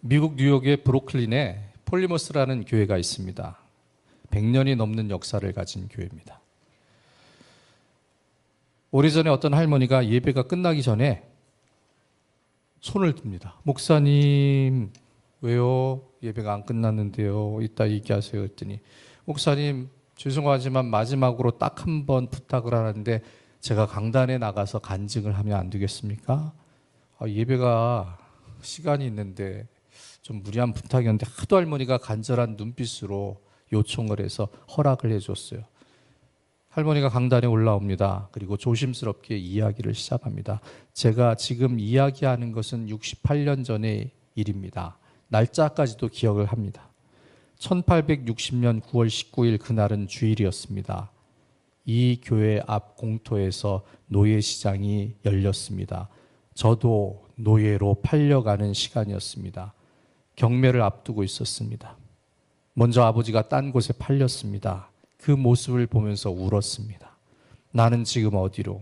미국 뉴욕의 브루클린에 폴리머스라는 교회가 있습니다. 100년이 넘는 역사를 가진 교회입니다. 오래전에 어떤 할머니가 예배가 끝나기 전에 손을 듭니다. 목사님, 왜요? 예배가 안 끝났는데요. 이따 얘기하세요. 했더니 목사님, 죄송하지만 마지막으로 딱 한 번 부탁을 하는데 제가 강단에 나가서 간증을 하면 안 되겠습니까? 예배가 시간이 있는데 좀 무리한 부탁이었는데 하도 할머니가 간절한 눈빛으로 요청을 해서 허락을 해줬어요. 할머니가 강단에 올라옵니다. 그리고 조심스럽게 이야기를 시작합니다. 제가 지금 이야기하는 것은 68년 전의 일입니다. 날짜까지도 기억을 합니다. 1860년 9월 19일 그날은 주일이었습니다. 이 교회 앞 공터에서 노예시장이 열렸습니다. 저도 노예로 팔려가는 시간이었습니다. 경매를 앞두고 있었습니다. 먼저 아버지가 딴 곳에 팔렸습니다. 그 모습을 보면서 울었습니다. 나는 지금 어디로,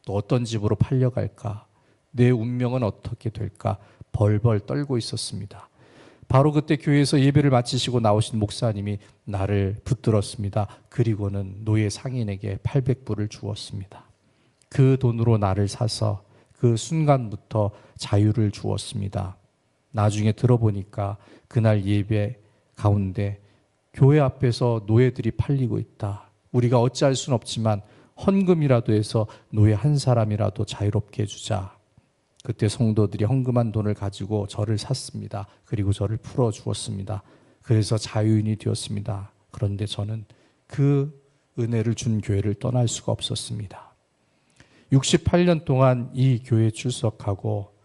또 어떤 집으로 팔려갈까? 내 운명은 어떻게 될까? 벌벌 떨고 있었습니다. 바로 그때 교회에서 예배를 마치시고 나오신 목사님이 나를 붙들었습니다. 그리고는 노예 상인에게 800불을 주었습니다. 그 돈으로 나를 사서 그 순간부터 자유를 주었습니다. 나중에 들어보니까 그날 예배 가운데 교회 앞에서 노예들이 팔리고 있다. 우리가 어찌할 수는 없지만 헌금이라도 해서 노예 한 사람이라도 자유롭게 해주자. 그때 성도들이 헌금한 돈을 가지고 저를 샀습니다. 그리고 저를 풀어주었습니다. 그래서 자유인이 되었습니다. 그런데 저는 그 은혜를 준 교회를 떠날 수가 없었습니다. 68년 동안 이 교회에 출석하고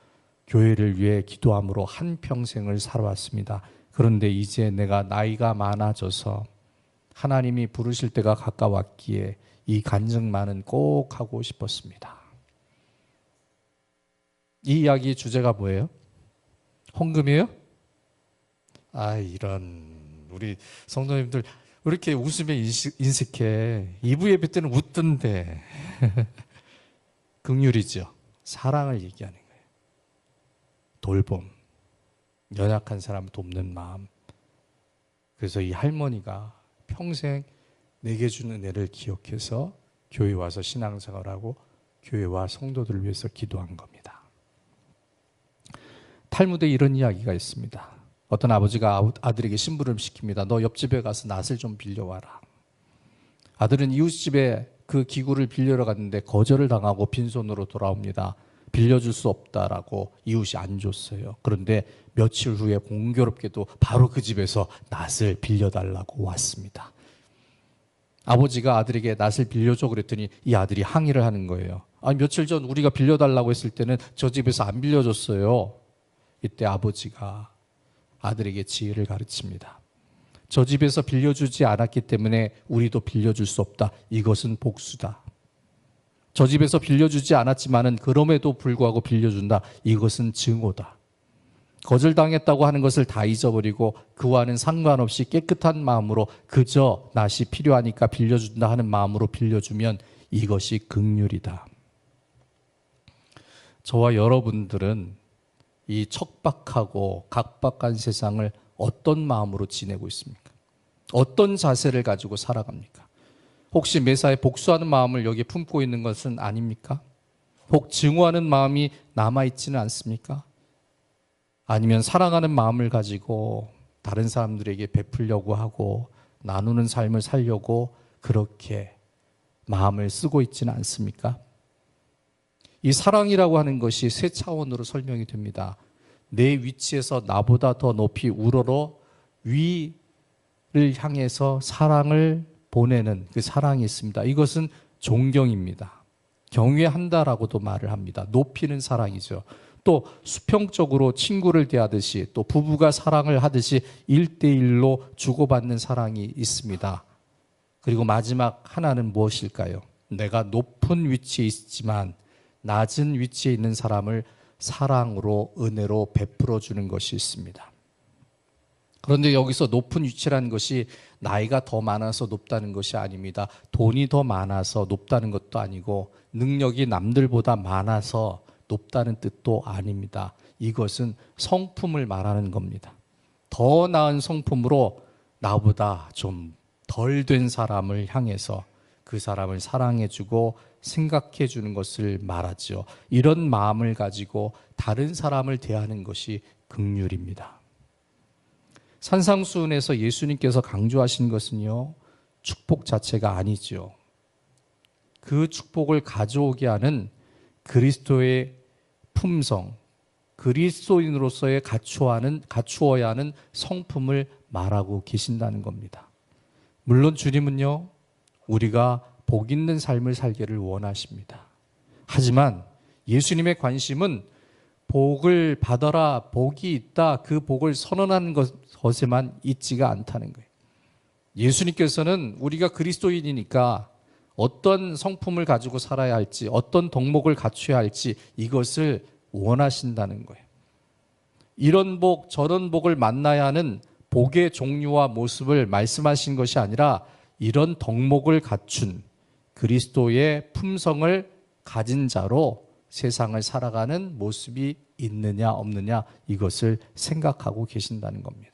교회를 위해 기도함으로 한평생을 살아왔습니다. 그런데 이제 내가 나이가 많아져서 하나님이 부르실 때가 가까웠기에 이 간증만은 꼭 하고 싶었습니다. 이 이야기 주제가 뭐예요? 헌금이에요? 이런 우리 성도님들 왜 이렇게 웃음에 인색해? 2부 예배 때는 웃던데. 긍휼이죠. 사랑을 얘기하는 거예요. 돌봄, 연약한 사람을 돕는 마음. 그래서 이 할머니가 평생 내게 준 은혜를 기억해서 교회 와서 신앙생활하고 교회와 성도들을 위해서 기도한 겁니다. 탈무드에 이런 이야기가 있습니다. 어떤 아버지가 아들에게 심부름 시킵니다. 너 옆집에 가서 낫을 좀 빌려와라. 아들은 이웃집에 그 기구를 빌려러 갔는데 거절을 당하고 빈손으로 돌아옵니다. 빌려줄 수 없다라고 이웃이 안 줬어요. 그런데 며칠 후에 공교롭게도 바로 그 집에서 낫을 빌려달라고 왔습니다. 아버지가 아들에게 낫을 빌려줘 그랬더니 이 아들이 항의를 하는 거예요. 며칠 전 우리가 빌려달라고 했을 때는 저 집에서 안 빌려줬어요. 이때 아버지가 아들에게 지혜를 가르칩니다. 저 집에서 빌려주지 않았기 때문에 우리도 빌려줄 수 없다. 이것은 복수다. 저 집에서 빌려주지 않았지만은 그럼에도 불구하고 빌려준다. 이것은 증오다. 거절당했다고 하는 것을 다 잊어버리고 그와는 상관없이 깨끗한 마음으로 그저 낫이 필요하니까 빌려준다 하는 마음으로 빌려주면 이것이 긍휼이다. 저와 여러분들은 이 척박하고 각박한 세상을 어떤 마음으로 지내고 있습니까? 어떤 자세를 가지고 살아갑니까? 혹시 매사에 복수하는 마음을 여기에 품고 있는 것은 아닙니까? 혹 증오하는 마음이 남아있지는 않습니까? 아니면 사랑하는 마음을 가지고 다른 사람들에게 베풀려고 하고 나누는 삶을 살려고 그렇게 마음을 쓰고 있지는 않습니까? 이 사랑이라고 하는 것이 세 차원으로 설명이 됩니다. 내 위치에서 나보다 더 높이 우러러 위를 향해서 사랑을 보내는 그 사랑이 있습니다. 이것은 존경입니다. 경외한다라고도 말을 합니다. 높이는 사랑이죠. 또 수평적으로 친구를 대하듯이 또 부부가 사랑을 하듯이 1대1로 주고받는 사랑이 있습니다. 그리고 마지막 하나는 무엇일까요? 내가 높은 위치에 있지만 낮은 위치에 있는 사람을 사랑으로 은혜로 베풀어 주는 것이 있습니다. 그런데 여기서 높은 위치라는 것이 나이가 더 많아서 높다는 것이 아닙니다. 돈이 더 많아서 높다는 것도 아니고 능력이 남들보다 많아서 높다는 뜻도 아닙니다. 이것은 성품을 말하는 겁니다. 더 나은 성품으로 나보다 좀 덜 된 사람을 향해서 그 사람을 사랑해주고 생각해주는 것을 말하죠. 이런 마음을 가지고 다른 사람을 대하는 것이 긍휼입니다. 산상수훈에서 예수님께서 강조하신 것은요, 축복 자체가 아니죠. 그 축복을 가져오게 하는 그리스도의 품성, 그리스도인으로서의 갖추어야 하는 성품을 말하고 계신다는 겁니다. 물론 주님은요, 우리가 복 있는 삶을 살기를 원하십니다. 하지만 예수님의 관심은 복을 받아라, 복이 있다, 그 복을 선언하는 것에만 있지가 않다는 거예요. 예수님께서는 우리가 그리스도인이니까 어떤 성품을 가지고 살아야 할지, 어떤 덕목을 갖춰야 할지 이것을 원하신다는 거예요. 이런 복, 저런 복을 만나야 하는 복의 종류와 모습을 말씀하신 것이 아니라 이런 덕목을 갖춘 그리스도의 품성을 가진 자로 세상을 살아가는 모습이 있느냐 없느냐 이것을 생각하고 계신다는 겁니다.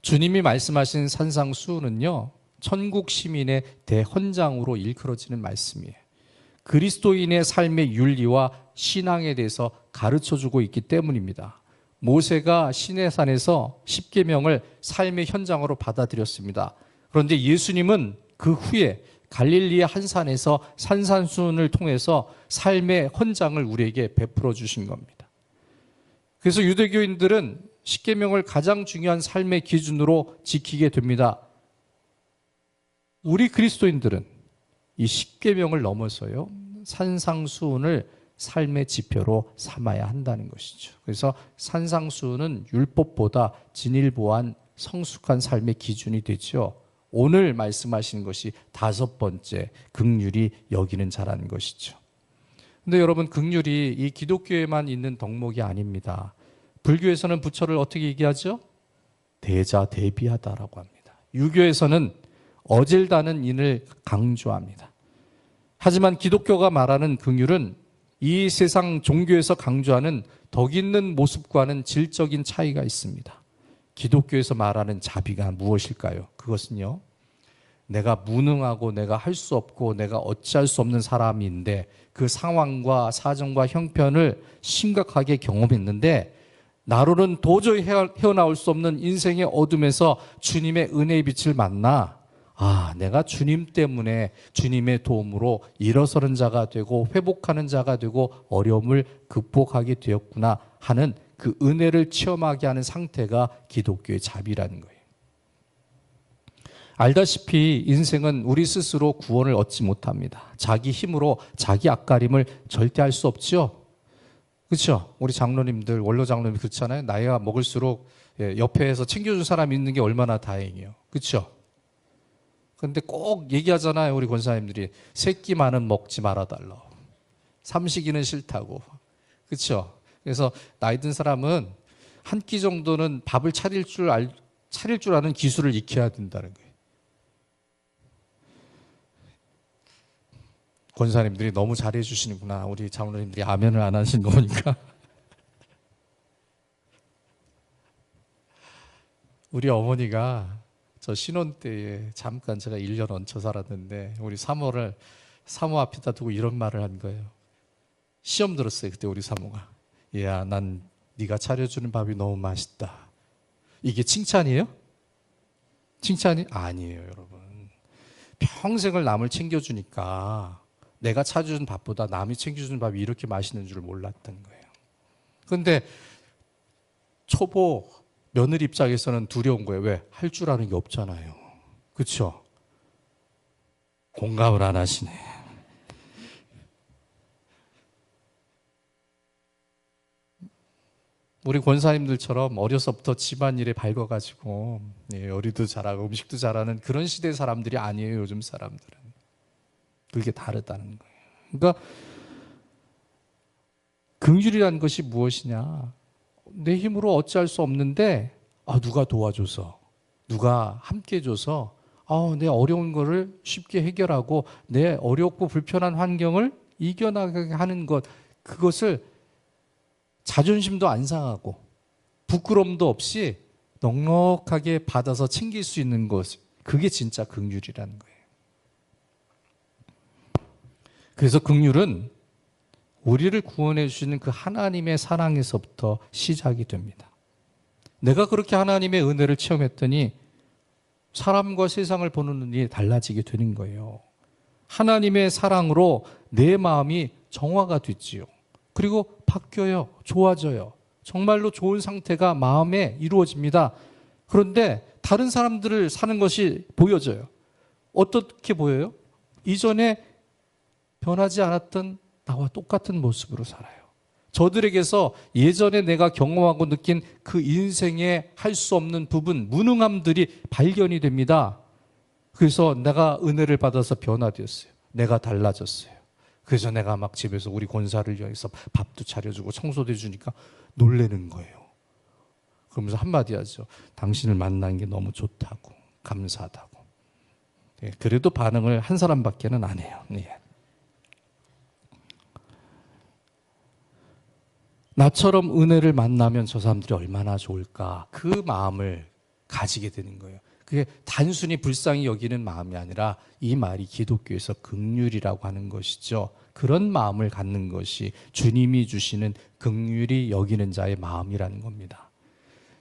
주님이 말씀하신 산상수훈은요, 천국 시민의 대헌장으로 일컬어지는 말씀이에요. 그리스도인의 삶의 윤리와 신앙에 대해서 가르쳐주고 있기 때문입니다. 모세가 시내산에서 십계명을 삶의 현장으로 받아들였습니다. 그런데 예수님은 그 후에 갈릴리의 한 산에서 산상수훈을 통해서 삶의 헌장을 우리에게 베풀어 주신 겁니다. 그래서 유대교인들은 십계명을 가장 중요한 삶의 기준으로 지키게 됩니다. 우리 그리스도인들은 이 십계명을 넘어서요, 산상수훈을 삶의 지표로 삼아야 한다는 것이죠. 그래서 산상수훈은 율법보다 진일보한 성숙한 삶의 기준이 되죠. 오늘 말씀하시는 것이 다섯 번째, 긍휼이 여기는 자라는 것이죠. 근데 여러분, 긍휼이 이 기독교에만 있는 덕목이 아닙니다. 불교에서는 부처를 어떻게 얘기하죠? 대자대비하다라고 합니다. 유교에서는 어질다는 인을 강조합니다. 하지만 기독교가 말하는 긍휼은 이 세상 종교에서 강조하는 덕 있는 모습과는 질적인 차이가 있습니다. 기독교에서 말하는 자비가 무엇일까요? 그것은요, 내가 무능하고 내가 할 수 없고 내가 어찌할 수 없는 사람인데 그 상황과 사정과 형편을 심각하게 경험했는데 나로는 도저히 헤어나올 수 없는 인생의 어둠에서 주님의 은혜의 빛을 만나, 내가 주님 때문에 주님의 도움으로 일어서는 자가 되고 회복하는 자가 되고 어려움을 극복하게 되었구나 하는 그 은혜를 체험하게 하는 상태가 기독교의 자비라는 거예요. 알다시피 인생은 우리 스스로 구원을 얻지 못합니다. 자기 힘으로 자기 앞가림을 절대 할 수 없죠. 그렇죠? 우리 장로님들, 원로 장로님 그렇잖아요. 나이가 먹을수록 옆에서 챙겨준 사람이 있는 게 얼마나 다행이에요. 그렇죠? 그런데 꼭 얘기하잖아요. 우리 권사님들이 새끼만은 먹지 말아달라. 삼식이는 싫다고. 그렇죠? 그래서 나이 든 사람은 한 끼 정도는 밥을 차릴 줄 아는 기술을 익혀야 된다는 거예요. 권사님들이 너무 잘해 주시는구나. 우리 장로님들이 아멘을 안 하신 거 보니까. 우리 어머니가 저 신혼 때에 잠깐 제가 1년 얹혀 살았는데 우리 사모 앞에다 두고 이런 말을 한 거예요. 시험 들었어요. 그때 우리 사모가. 야, 난 네가 차려주는 밥이 너무 맛있다. 이게 칭찬이에요? 칭찬이 아니에요, 여러분. 평생을 남을 챙겨주니까 내가 차려준 밥보다 남이 챙겨주는 밥이 이렇게 맛있는 줄 몰랐던 거예요. 그런데 초보 며느리 입장에서는 두려운 거예요. 왜? 할 줄 아는 게 없잖아요. 그렇죠? 공감을 안 하시네. 우리 권사님들처럼 어려서부터 집안일에 밝아가지고 요리도 잘하고 음식도 잘하는 그런 시대 사람들이 아니에요. 요즘 사람들은. 그게 다르다는 거예요. 그러니까 긍휼이라는 것이 무엇이냐? 내 힘으로 어찌할 수 없는데 누가 도와줘서, 누가 함께 해줘서 내 어려운 거를 쉽게 해결하고 내 어렵고 불편한 환경을 이겨나가게 하는 것, 그것을 자존심도 안 상하고 부끄러움도 없이 넉넉하게 받아서 챙길 수 있는 것, 그게 진짜 긍휼이라는 거예요. 그래서 긍휼은 우리를 구원해 주시는 그 하나님의 사랑에서부터 시작이 됩니다. 내가 그렇게 하나님의 은혜를 체험했더니 사람과 세상을 보는 눈이 달라지게 되는 거예요. 하나님의 사랑으로 내 마음이 정화가 됐지요. 그리고 바뀌어요. 좋아져요. 정말로 좋은 상태가 마음에 이루어집니다. 그런데 다른 사람들을 사는 것이 보여져요. 어떻게 보여요? 이전에 변하지 않았던 나와 똑같은 모습으로 살아요. 저들에게서 예전에 내가 경험하고 느낀 그 인생에 할 수 없는 부분, 무능함들이 발견이 됩니다. 그래서 내가 은혜를 받아서 변화되었어요. 내가 달라졌어요. 그래서 내가 막 집에서 우리 권사를 위해서 밥도 차려주고 청소도 해주니까 놀라는 거예요. 그러면서 한마디 하죠. 당신을 만난 게 너무 좋다고, 감사하다고. 네, 그래도 반응을 한 사람밖에는 안 해요. 네. 나처럼 은혜를 만나면 저 사람들이 얼마나 좋을까, 그 마음을 가지게 되는 거예요. 그게 단순히 불쌍히 여기는 마음이 아니라 이 말이 기독교에서 긍휼이라고 하는 것이죠. 그런 마음을 갖는 것이 주님이 주시는 긍휼히 여기는 자의 마음이라는 겁니다.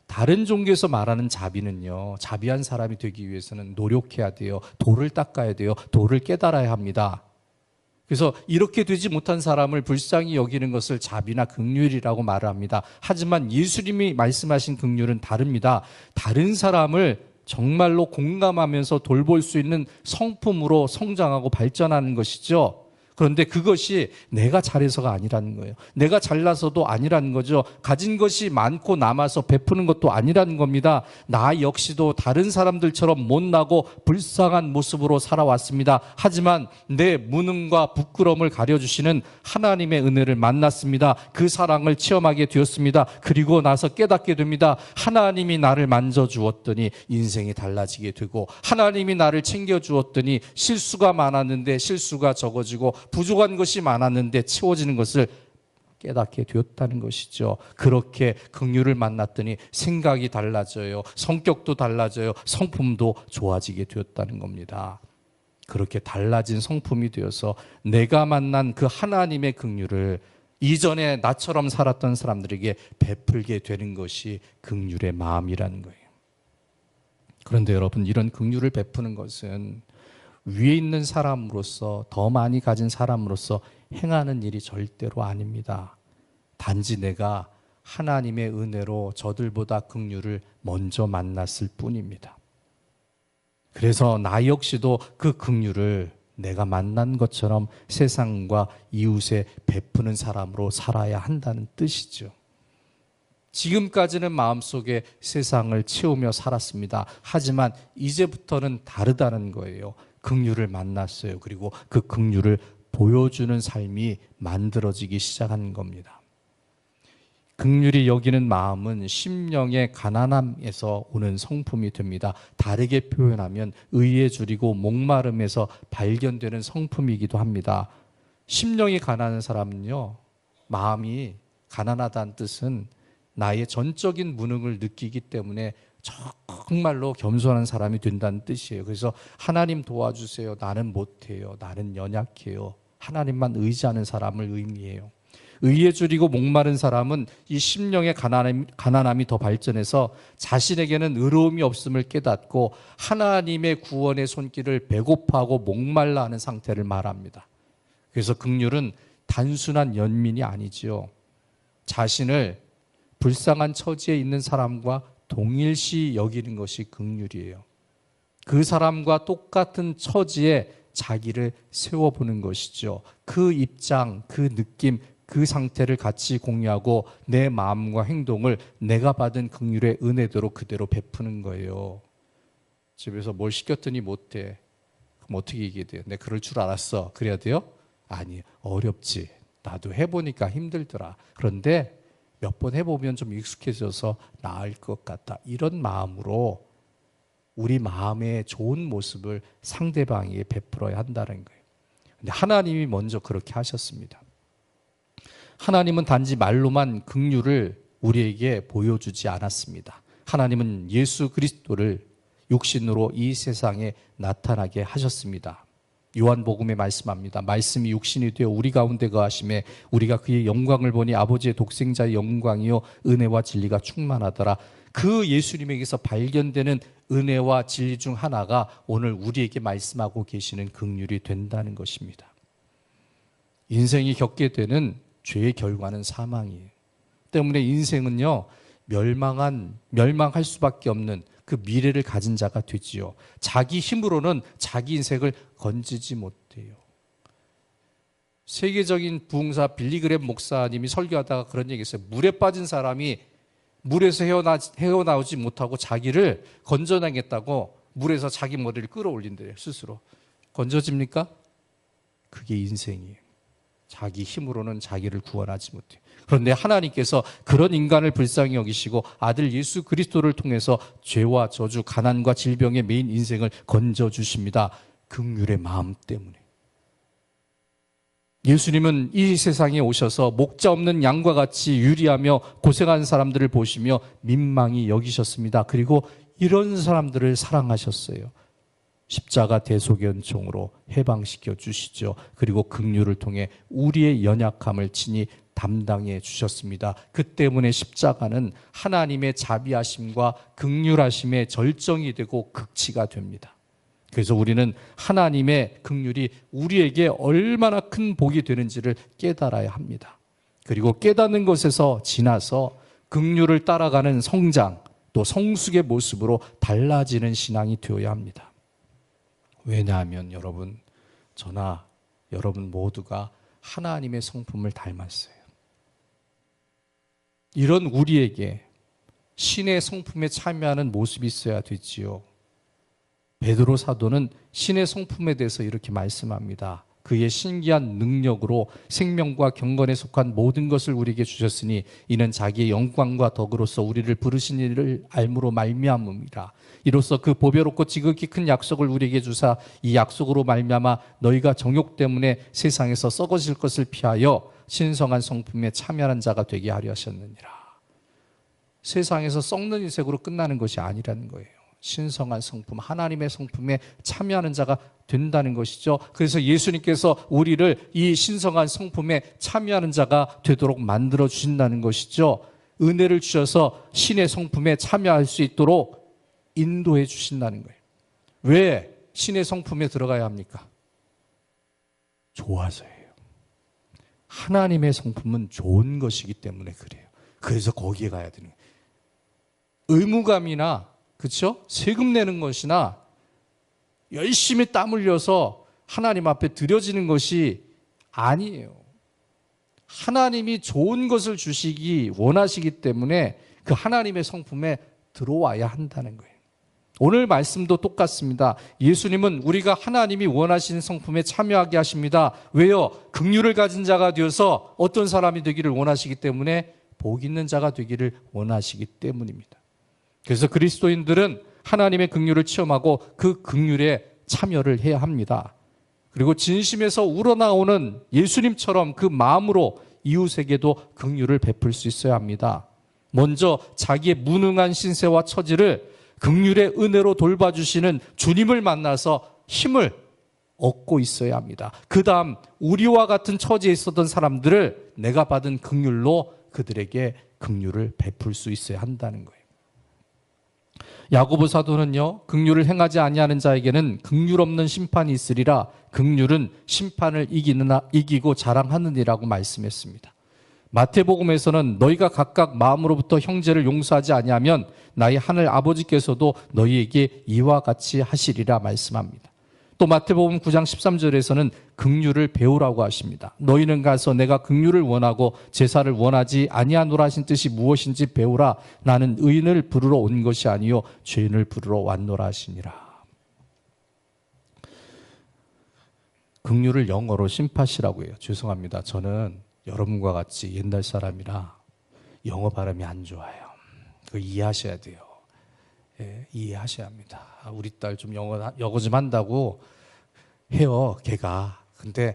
다른 종교에서 말하는 자비는요, 자비한 사람이 되기 위해서는 노력해야 돼요. 도를 닦아야 돼요. 도를 깨달아야 합니다. 그래서 이렇게 되지 못한 사람을 불쌍히 여기는 것을 자비나 긍휼이라고 말을 합니다. 하지만 예수님이 말씀하신 긍휼은 다릅니다. 다른 사람을 정말로 공감하면서 돌볼 수 있는 성품으로 성장하고 발전하는 것이죠. 그런데 그것이 내가 잘해서가 아니라는 거예요. 내가 잘나서도 아니라는 거죠. 가진 것이 많고 남아서 베푸는 것도 아니라는 겁니다. 나 역시도 다른 사람들처럼 못나고 불쌍한 모습으로 살아왔습니다. 하지만 내 무능과 부끄러움을 가려주시는 하나님의 은혜를 만났습니다. 그 사랑을 체험하게 되었습니다. 그리고 나서 깨닫게 됩니다. 하나님이 나를 만져주었더니 인생이 달라지게 되고, 하나님이 나를 챙겨주었더니 실수가 많았는데 실수가 적어지고, 부족한 것이 많았는데 채워지는 것을 깨닫게 되었다는 것이죠. 그렇게 긍휼을 만났더니 생각이 달라져요. 성격도 달라져요. 성품도 좋아지게 되었다는 겁니다. 그렇게 달라진 성품이 되어서 내가 만난 그 하나님의 긍휼을 이전에 나처럼 살았던 사람들에게 베풀게 되는 것이 긍휼의 마음이라는 거예요. 그런데 여러분, 이런 긍휼을 베푸는 것은 위에 있는 사람으로서, 더 많이 가진 사람으로서 행하는 일이 절대로 아닙니다. 단지 내가 하나님의 은혜로 저들보다 긍휼을 먼저 만났을 뿐입니다. 그래서 나 역시도 그 긍휼을 내가 만난 것처럼 세상과 이웃에 베푸는 사람으로 살아야 한다는 뜻이죠. 지금까지는 마음속에 세상을 채우며 살았습니다. 하지만 이제부터는 다르다는 거예요. 긍휼을 만났어요. 그리고 그 긍휼을 보여주는 삶이 만들어지기 시작한 겁니다. 긍휼히 여기는 마음은 심령의 가난함에서 오는 성품이 됩니다. 다르게 표현하면 의에 줄이고 목마름에서 발견되는 성품이기도 합니다. 심령이 가난한 사람은요, 마음이 가난하다는 뜻은 나의 전적인 무능을 느끼기 때문에 정말로 겸손한 사람이 된다는 뜻이에요. 그래서 하나님 도와주세요. 나는 못해요. 나는 연약해요. 하나님만 의지하는 사람을 의미해요. 의에 줄이고 목마른 사람은 이 심령의 가난함이 더 발전해서 자신에게는 의로움이 없음을 깨닫고 하나님의 구원의 손길을 배고파하고 목말라 하는 상태를 말합니다. 그래서 긍휼은 단순한 연민이 아니지요. 자신을 불쌍한 처지에 있는 사람과 동일시 여기는 것이 긍휼이에요. 그 사람과 똑같은 처지에 자기를 세워보는 것이죠. 그 입장, 그 느낌, 그 상태를 같이 공유하고 내 마음과 행동을 내가 받은 긍휼의 은혜대로 그대로 베푸는 거예요. 집에서 뭘 시켰더니 못해. 그럼 어떻게 얘기해야 돼요? 내가 그럴 줄 알았어. 그래야 돼요? 아니, 어렵지. 나도 해보니까 힘들더라. 그런데 몇 번 해보면 좀 익숙해져서 나을 것 같다. 이런 마음으로 우리 마음의 좋은 모습을 상대방에게 베풀어야 한다는 거예요. 근데 하나님이 먼저 그렇게 하셨습니다. 하나님은 단지 말로만 긍휼을 우리에게 보여주지 않았습니다. 하나님은 예수 그리스도를 육신으로 이 세상에 나타나게 하셨습니다. 요한복음에 말씀합니다. 말씀이 육신이 되어 우리 가운데 거하심에 우리가 그의 영광을 보니 아버지의 독생자의 영광이요 은혜와 진리가 충만하더라. 그 예수님에게서 발견되는 은혜와 진리 중 하나가 오늘 우리에게 말씀하고 계시는 긍휼이 된다는 것입니다. 인생이 겪게 되는 죄의 결과는 사망이에요. 때문에 인생은요, 멸망할 수밖에 없는 그 미래를 가진 자가 되지요. 자기 힘으로는 자기 인생을 건지지 못해요. 세계적인 부흥사 빌리그램 목사님이 설교하다가 그런 얘기 했어요. 물에 빠진 사람이 물에서 헤어나오지 못하고 자기를 건져내겠다고 물에서 자기 머리를 끌어올린대요. 스스로. 건져집니까? 그게 인생이에요. 자기 힘으로는 자기를 구원하지 못해요. 그런데 하나님께서 그런 인간을 불쌍히 여기시고 아들 예수 그리스도를 통해서 죄와 저주, 가난과 질병에 매인 인생을 건져주십니다. 긍휼의 마음 때문에. 예수님은 이 세상에 오셔서 목자 없는 양과 같이 유리하며 고생한 사람들을 보시며 민망히 여기셨습니다. 그리고 이런 사람들을 사랑하셨어요. 십자가 대속연총으로 해방시켜 주시죠. 그리고 긍휼을 통해 우리의 연약함을 친히 담당해 주셨습니다. 그 때문에 십자가는 하나님의 자비하심과 긍휼하심의 절정이 되고 극치가 됩니다. 그래서 우리는 하나님의 긍휼이 우리에게 얼마나 큰 복이 되는지를 깨달아야 합니다. 그리고 깨닫는 것에서 지나서 긍휼을 따라가는 성장, 또 성숙의 모습으로 달라지는 신앙이 되어야 합니다. 왜냐하면 여러분, 저나 여러분 모두가 하나님의 성품을 닮았어요. 이런 우리에게 신의 성품에 참여하는 모습이 있어야 되지요. 베드로 사도는 신의 성품에 대해서 이렇게 말씀합니다. 그의 신기한 능력으로 생명과 경건에 속한 모든 것을 우리에게 주셨으니 이는 자기의 영광과 덕으로서 우리를 부르신 이를 알므로 말미암음이라. 이로써 그 보배롭고 지극히 큰 약속을 우리에게 주사 이 약속으로 말미암아 너희가 정욕 때문에 세상에서 썩어질 것을 피하여 신성한 성품에 참여하는 자가 되게 하려 하셨느니라. 세상에서 썩는 인생으로 끝나는 것이 아니라는 거예요. 신성한 성품, 하나님의 성품에 참여하는 자가 된다는 것이죠. 그래서 예수님께서 우리를 이 신성한 성품에 참여하는 자가 되도록 만들어 주신다는 것이죠. 은혜를 주셔서 신의 성품에 참여할 수 있도록 인도해 주신다는 거예요. 왜 신의 성품에 들어가야 합니까? 좋아서예요. 하나님의 성품은 좋은 것이기 때문에 그래요. 그래서 거기에 가야 되는 거예요. 의무감이나 그렇죠? 세금 내는 것이나 열심히 땀 흘려서 하나님 앞에 드려지는 것이 아니에요. 하나님이 좋은 것을 주시기 원하시기 때문에 그 하나님의 성품에 들어와야 한다는 거예요. 오늘 말씀도 똑같습니다. 예수님은 우리가 하나님이 원하시는 성품에 참여하게 하십니다. 왜요? 긍휼을 가진 자가 되어서 어떤 사람이 되기를 원하시기 때문에 복 있는 자가 되기를 원하시기 때문입니다. 그래서 그리스도인들은 하나님의 긍휼을 체험하고 그 긍휼에 참여를 해야 합니다. 그리고 진심에서 우러나오는 예수님처럼 그 마음으로 이웃에게도 긍휼을 베풀 수 있어야 합니다. 먼저 자기의 무능한 신세와 처지를 긍휼의 은혜로 돌봐주시는 주님을 만나서 힘을 얻고 있어야 합니다. 그 다음 우리와 같은 처지에 있었던 사람들을 내가 받은 긍휼로 그들에게 긍휼을 베풀 수 있어야 한다는 거예요. 야고보 사도는요, 긍휼을 행하지 아니하는 자에게는 긍휼 없는 심판이 있으리라. 긍휼은 심판을 이기고 자랑하느니라고 말씀했습니다. 마태복음에서는 너희가 각각 마음으로부터 형제를 용서하지 아니하면 나의 하늘 아버지께서도 너희에게 이와 같이 하시리라 말씀합니다. 또 마태복음 9장 13절에서는 긍휼을 배우라고 하십니다. 너희는 가서 내가 긍휼을 원하고 제사를 원하지 아니하노라 하신 뜻이 무엇인지 배우라. 나는 의인을 부르러 온 것이 아니요 죄인을 부르러 왔노라 하시니라. 긍휼을 영어로 심파시라고 해요. 죄송합니다. 저는 여러분과 같이 옛날 사람이라 영어 발음이 안 좋아요. 그거 이해하셔야 돼요. 예, 이해하셔야 합니다. 우리 딸 좀 영어 좀 한다고 해요, 걔가. 근데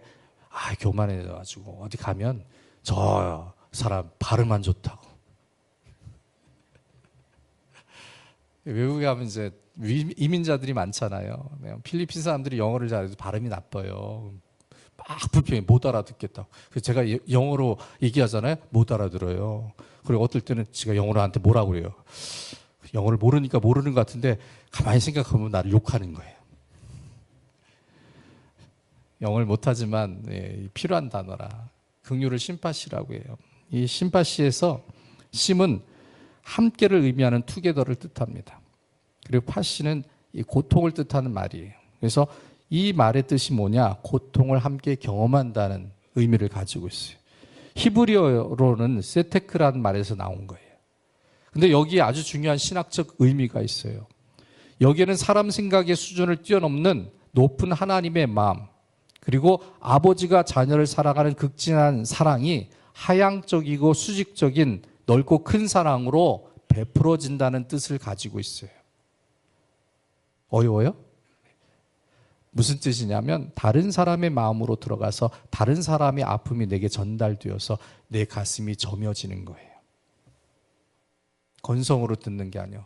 교만해가지고 어디 가면 저 사람 발음 안 좋다고. 외국에 가면 이제 이민자들이 많잖아요. 필리핀 사람들이 영어를 잘해도 발음이 나빠요. 막 불평해. 못 알아듣겠다고. 그래서 제가 영어로 얘기하잖아요. 못 알아들어요. 그리고 어떨 때는 제가 영어로 나한테 뭐라고 그래요. 영어를 모르니까 모르는 것 같은데 가만히 생각하면 나를 욕하는 거예요. 영어를 못하지만 필요한 단어라. 긍휼을 심파시라고 해요. 이 심파시에서 심은 함께를 의미하는 투게더를 뜻합니다. 그리고 파시는 이 고통을 뜻하는 말이에요. 그래서 이 말의 뜻이 뭐냐? 고통을 함께 경험한다는 의미를 가지고 있어요. 히브리어로는 세테크라는 말에서 나온 거예요. 근데 여기에 아주 중요한 신학적 의미가 있어요. 여기에는 사람 생각의 수준을 뛰어넘는 높은 하나님의 마음, 그리고 아버지가 자녀를 사랑하는 극진한 사랑이 하향적이고 수직적인 넓고 큰 사랑으로 베풀어진다는 뜻을 가지고 있어요. 어려워요? 무슨 뜻이냐면 다른 사람의 마음으로 들어가서 다른 사람의 아픔이 내게 전달되어서 내 가슴이 저며지는 거예요. 건성으로 듣는 게 아니에요.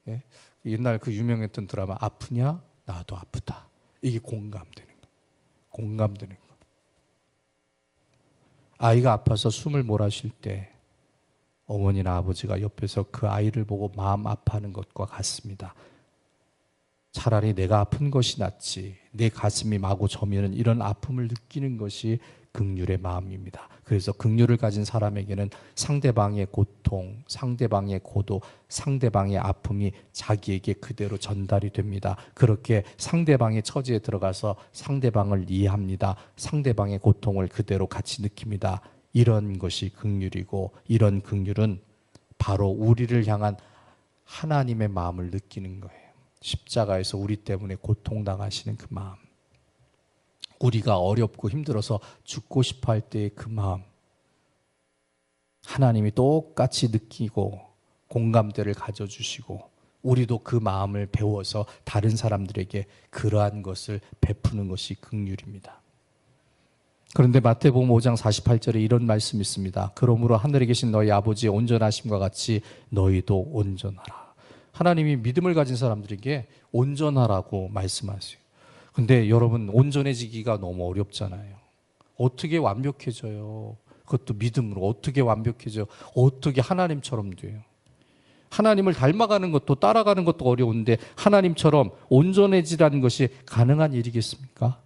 예? 옛날 그 유명했던 드라마 아프냐? 나도 아프다. 이게 공감되는 거예요. 공감되는 거. 아이가 아파서 숨을 몰아쉴 때 어머니나 아버지가 옆에서 그 아이를 보고 마음 아파하는 것과 같습니다. 차라리 내가 아픈 것이 낫지 내 가슴이 마구 저미는 이런 아픔을 느끼는 것이 긍휼의 마음입니다. 그래서 긍휼을 가진 사람에게는 상대방의 고통, 상대방의 고도, 상대방의 아픔이 자기에게 그대로 전달이 됩니다. 그렇게 상대방의 처지에 들어가서 상대방을 이해합니다. 상대방의 고통을 그대로 같이 느낍니다. 이런 것이 긍휼이고 이런 긍휼은 바로 우리를 향한 하나님의 마음을 느끼는 거예요. 십자가에서 우리 때문에 고통당하시는 그 마음, 우리가 어렵고 힘들어서 죽고 싶어 할 때의 그 마음, 하나님이 똑같이 느끼고 공감대를 가져주시고 우리도 그 마음을 배워서 다른 사람들에게 그러한 것을 베푸는 것이 긍휼입니다. 그런데 마태복음 5장 48절에 이런 말씀이 있습니다. 그러므로 하늘에 계신 너희 아버지의 온전하심과 같이 너희도 온전하라. 하나님이 믿음을 가진 사람들에게 온전하라고 말씀하세요. 근데 여러분 온전해지기가 너무 어렵잖아요. 어떻게 완벽해져요? 그것도 믿음으로 어떻게 완벽해져요? 어떻게 하나님처럼 돼요? 하나님을 닮아가는 것도 따라가는 것도 어려운데 하나님처럼 온전해지라는 것이 가능한 일이겠습니까?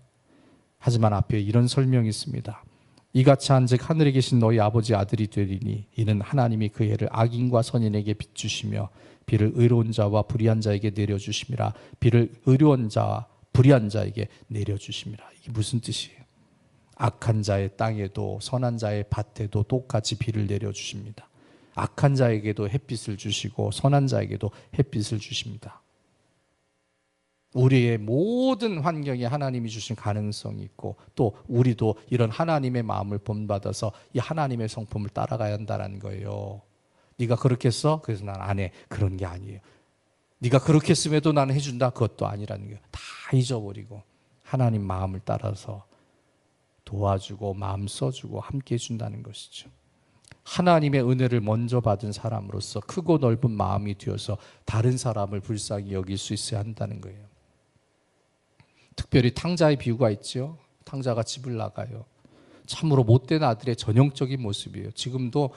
하지만 앞에 이런 설명이 있습니다. 이같이 한즉 하늘에 계신 너희 아버지 아들이 되리니 이는 하나님이 그 해를 악인과 선인에게 비추시며 비를 의로운 자와 불의한 자에게 내려주심이라. 비를 의로운 자와 불의한 자에게 내려주심이라. 이게 무슨 뜻이에요? 악한 자의 땅에도 선한 자의 밭에도 똑같이 비를 내려주십니다. 악한 자에게도 햇빛을 주시고 선한 자에게도 햇빛을 주십니다. 우리의 모든 환경에 하나님이 주신 가능성이 있고 또 우리도 이런 하나님의 마음을 본받아서 이 하나님의 성품을 따라가야 한다는 거예요. 네가 그렇게 했어? 그래서 난 안 해. 그런 게 아니에요. 네가 그렇게 했음에도 나는 해준다? 그것도 아니라는 거예요. 다 잊어버리고 하나님 마음을 따라서 도와주고 마음 써주고 함께 해준다는 것이죠. 하나님의 은혜를 먼저 받은 사람으로서 크고 넓은 마음이 되어서 다른 사람을 불쌍히 여길 수 있어야 한다는 거예요. 특별히 탕자의 비유가 있죠. 탕자가 집을 나가요. 참으로 못된 아들의 전형적인 모습이에요. 지금도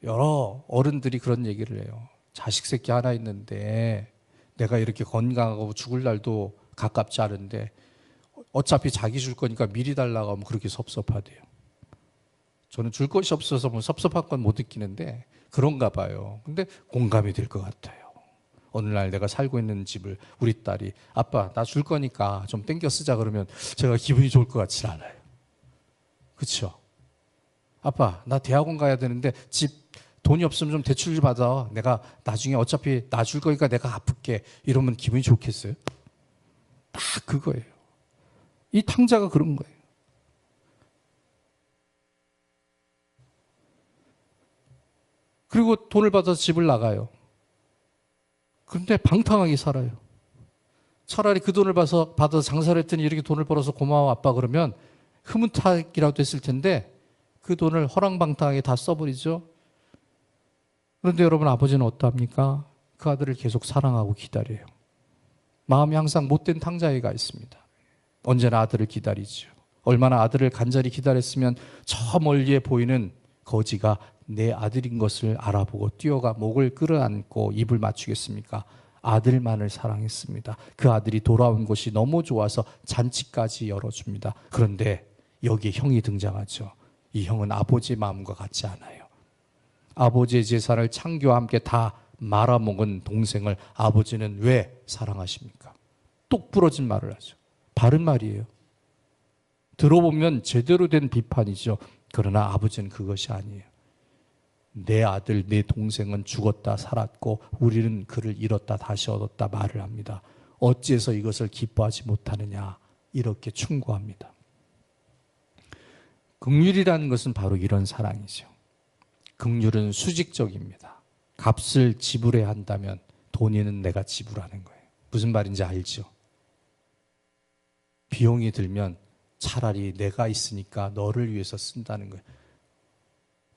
여러 어른들이 그런 얘기를 해요. 자식 새끼 하나 있는데 내가 이렇게 건강하고 죽을 날도 가깝지 않은데 어차피 자기 줄 거니까 미리 달라고 하면 그렇게 섭섭하대요. 저는 줄 것이 없어서 뭐 섭섭한 건 못 느끼는데 그런가 봐요. 근데 공감이 될 것 같아요. 어느 날 내가 살고 있는 집을 우리 딸이 아빠 나 줄 거니까 좀 땡겨 쓰자 그러면 제가 기분이 좋을 것 같지 않아요. 그렇죠? 아빠 나 대학원 가야 되는데 집 돈이 없으면 좀 대출 좀 받아. 내가 나중에 어차피 나 줄 거니까 내가 갚을게. 이러면 기분이 좋겠어요? 딱 그거예요. 이 탕자가 그런 거예요. 그리고 돈을 받아서 집을 나가요. 그런데 방탕하게 살아요. 차라리 그 돈을 받아서 장사를 했더니 이렇게 돈을 벌어서 고마워 아빠 그러면 흐뭇하기라도 했을 텐데 그 돈을 허랑방탕하게 다 써버리죠. 그런데 여러분, 아버지는 어떠합니까? 그 아들을 계속 사랑하고 기다려요. 마음이 항상 못된 탕자에 가 있습니다. 언제나 아들을 기다리죠. 얼마나 아들을 간절히 기다렸으면 저 멀리에 보이는 거지가 내 아들인 것을 알아보고 뛰어가 목을 끌어안고 입을 맞추겠습니까? 아들만을 사랑했습니다. 그 아들이 돌아온 것이 너무 좋아서 잔치까지 열어줍니다. 그런데 여기에 형이 등장하죠. 이 형은 아버지의 마음과 같지 않아요. 아버지의 재산을 창교와 함께 다 말아먹은 동생을 아버지는 왜 사랑하십니까? 똑 부러진 말을 하죠. 바른 말이에요. 들어보면 제대로 된 비판이죠. 그러나 아버지는 그것이 아니에요. 내 아들, 내 동생은 죽었다 살았고 우리는 그를 잃었다 다시 얻었다 말을 합니다. 어찌해서 이것을 기뻐하지 못하느냐, 이렇게 충고합니다. 긍휼이라는 것은 바로 이런 사랑이죠. 긍휼은 수직적입니다. 값을 지불해야 한다면 돈에는 내가 지불하는 거예요. 무슨 말인지 알죠? 비용이 들면 차라리 내가 있으니까 너를 위해서 쓴다는 거예요.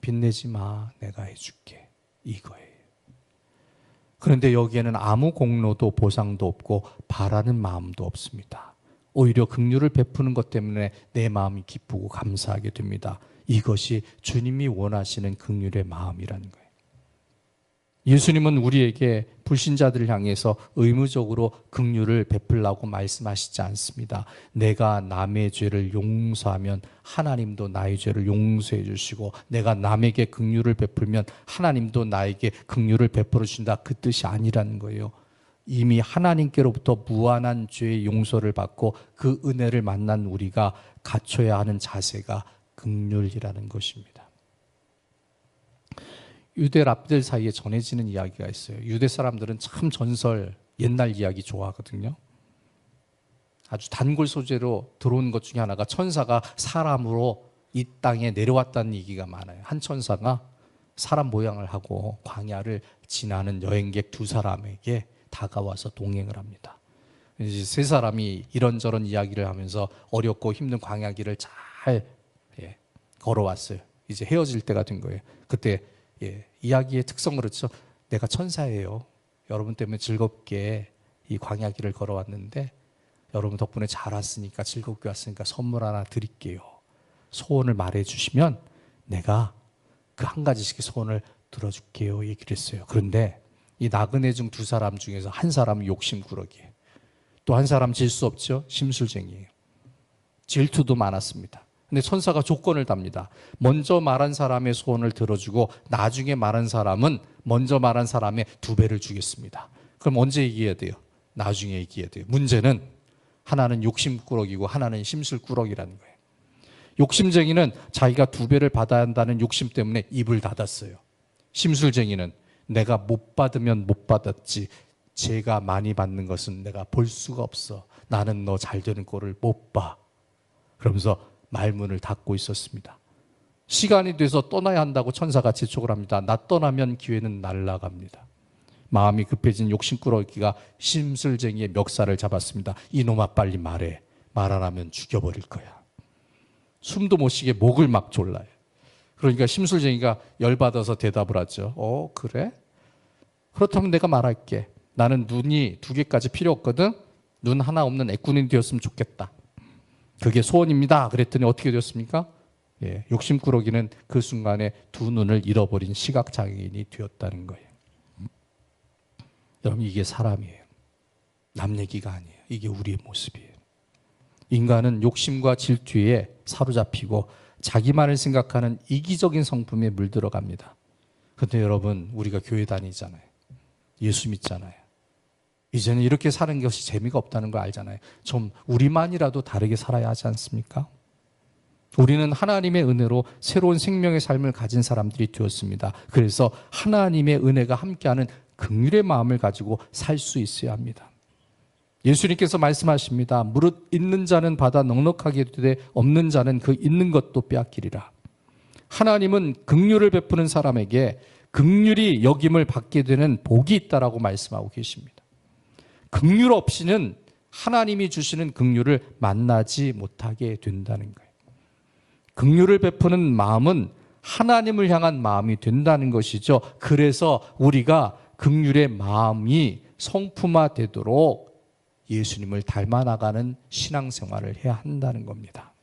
빚내지 마, 내가 해줄게, 이거예요. 그런데 여기에는 아무 공로도 보상도 없고 바라는 마음도 없습니다. 오히려 긍휼을 베푸는 것 때문에 내 마음이 기쁘고 감사하게 됩니다. 이것이 주님이 원하시는 긍휼의 마음이라는 거예요. 예수님은 우리에게 불신자들을 향해서 의무적으로 긍휼을 베풀라고 말씀하시지 않습니다. 내가 남의 죄를 용서하면 하나님도 나의 죄를 용서해 주시고, 내가 남에게 긍휼을 베풀면 하나님도 나에게 긍휼을 베풀어 주신다, 그 뜻이 아니라는 거예요. 이미 하나님께로부터 무한한 죄의 용서를 받고 그 은혜를 만난 우리가 갖춰야 하는 자세가 긍휼이라는 것입니다. 유대 랍들 사이에 전해지는 이야기가 있어요. 유대 사람들은 참 전설, 옛날 이야기 좋아하거든요. 아주 단골 소재로 들어온 것 중에 하나가 천사가 사람으로 이 땅에 내려왔다는 얘기가 많아요. 한 천사가 사람 모양을 하고 광야를 지나는 여행객 두 사람에게 다가와서 동행을 합니다. 이제 세 사람이 이런저런 이야기를 하면서 어렵고 힘든 광야길을 잘 걸어왔어요. 이제 헤어질 때가 된 거예요. 그때 이야기의 특성 그렇죠. 내가 천사예요. 여러분 때문에 즐겁게 이 광야길을 걸어왔는데 여러분 덕분에 잘 왔으니까, 즐겁게 왔으니까 선물 하나 드릴게요. 소원을 말해주시면 내가 그 한 가지씩의 소원을 들어줄게요, 얘기를 했어요. 그런데 이 나그네 중 두 사람 중에서 한 사람은 욕심꾸러기예요. 또 한 사람 질 수 없죠. 심술쟁이에요. 질투도 많았습니다. 근데 천사가 조건을 답니다. 먼저 말한 사람의 소원을 들어주고 나중에 말한 사람은 먼저 말한 사람의 2배를 주겠습니다. 그럼 언제 얘기해야 돼요? 나중에 얘기해야 돼요. 문제는 하나는 욕심꾸러기고 하나는 심술꾸러기라는 거예요. 욕심쟁이는 자기가 2배를 받아야 한다는 욕심 때문에 입을 닫았어요. 심술쟁이는 내가 못 받으면 못 받았지, 제가 많이 받는 것은 내가 볼 수가 없어. 나는 너 잘 되는 꼴을 못 봐. 그러면서 말문을 닫고 있었습니다. 시간이 돼서 떠나야 한다고 천사가 재촉을 합니다. 나 떠나면 기회는 날아갑니다. 마음이 급해진 욕심꾸러기가 심술쟁이의 멱살을 잡았습니다. 이놈아, 빨리 말해. 말 안 하면 죽여버릴 거야. 숨도 못 쉬게 목을 막 졸라요. 그러니까 심술쟁이가 열받아서 대답을 하죠. 그래? 그렇다면 내가 말할게. 나는 눈이 2개까지 필요 없거든. 눈 하나 없는 애꾸눈이 되었으면 좋겠다. 그게 소원입니다. 그랬더니 어떻게 되었습니까? 욕심꾸러기는 그 순간에 2 눈을 잃어버린 시각장애인이 되었다는 거예요. 여러분, 이게 사람이에요. 남 얘기가 아니에요. 이게 우리의 모습이에요. 인간은 욕심과 질투에 사로잡히고 자기만을 생각하는 이기적인 성품에 물들어갑니다. 그런데 여러분, 우리가 교회 다니잖아요. 예수 믿잖아요. 이제는 이렇게 사는 것이 재미가 없다는 걸 알잖아요. 좀 우리만이라도 다르게 살아야 하지 않습니까? 우리는 하나님의 은혜로 새로운 생명의 삶을 가진 사람들이 되었습니다. 그래서 하나님의 은혜가 함께하는 긍휼의 마음을 가지고 살 수 있어야 합니다. 예수님께서 말씀하십니다. 무릇 있는 자는 받아 넉넉하게 되되 없는 자는 그 있는 것도 빼앗기리라. 하나님은 긍휼을 베푸는 사람에게 긍휼히 여김을 받게 되는 복이 있다라고 말씀하고 계십니다. 긍휼 없이는 하나님이 주시는 긍휼을 만나지 못하게 된다는 거예요. 긍휼을 베푸는 마음은 하나님을 향한 마음이 된다는 것이죠. 그래서 우리가 긍휼의 마음이 성품화되도록 예수님을 닮아나가는 신앙생활을 해야 한다는 겁니다.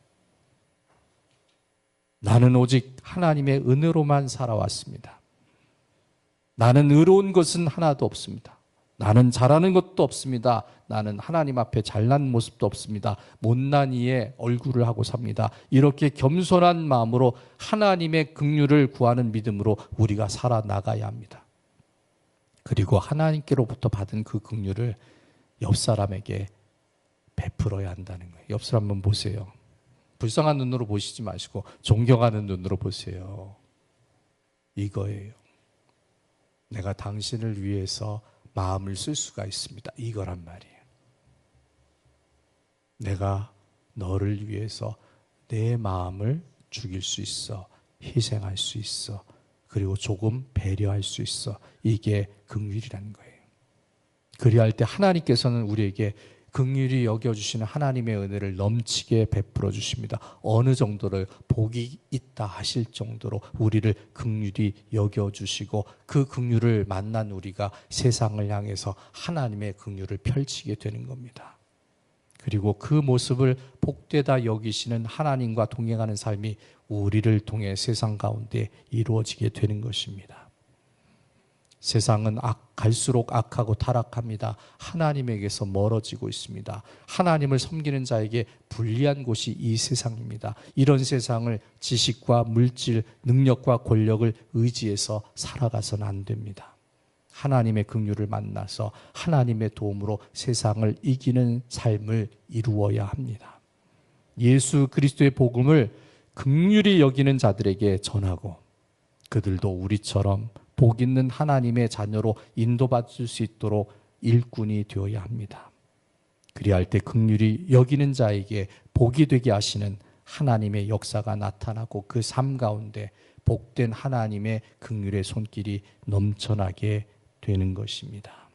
나는 오직 하나님의 은혜로만 살아왔습니다. 나는 의로운 것은 하나도 없습니다. 나는 잘하는 것도 없습니다. 나는 하나님 앞에 잘난 모습도 없습니다. 못난 이의 얼굴을 하고 삽니다. 이렇게 겸손한 마음으로 하나님의 긍휼을 구하는 믿음으로 우리가 살아나가야 합니다. 그리고 하나님께로부터 받은 그 긍휼을 옆 사람에게 베풀어야 한다는 거예요. 옆 사람 한번 보세요. 불쌍한 눈으로 보시지 마시고 존경하는 눈으로 보세요. 이거예요. 내가 당신을 위해서 마음을 쓸 수가 있습니다. 이거란 말이에요. 내가 너를 위해서 내 마음을 죽일 수 있어. 희생할 수 있어. 그리고 조금 배려할 수 있어. 이게 긍휼이라는 거예요. 그리할 때 하나님께서는 우리에게 긍휼히 여겨주시는 하나님의 은혜를 넘치게 베풀어 주십니다. 어느 정도를 복이 있다 하실 정도로 우리를 긍휼히 여겨주시고 그 긍휼을 만난 우리가 세상을 향해서 하나님의 긍휼을 펼치게 되는 겁니다. 그리고 그 모습을 복되다 여기시는 하나님과 동행하는 삶이 우리를 통해 세상 가운데 이루어지게 되는 것입니다. 세상은 갈수록 악하고 타락합니다. 하나님에게서 멀어지고 있습니다. 하나님을 섬기는 자에게 불리한 곳이 이 세상입니다. 이런 세상을 지식과 물질, 능력과 권력을 의지해서 살아가서는 안 됩니다. 하나님의 긍휼을 만나서 하나님의 도움으로 세상을 이기는 삶을 이루어야 합니다. 예수 그리스도의 복음을 긍휼히 여기는 자들에게 전하고 그들도 우리처럼 복 있는 하나님의 자녀로 인도받을 수 있도록 일꾼이 되어야 합니다. 그리할 때 긍휼히 여기는 자에게 복이 되게 하시는 하나님의 역사가 나타나고 그 삶 가운데 복된 하나님의 긍휼의 손길이 넘쳐나게 되는 것입니다.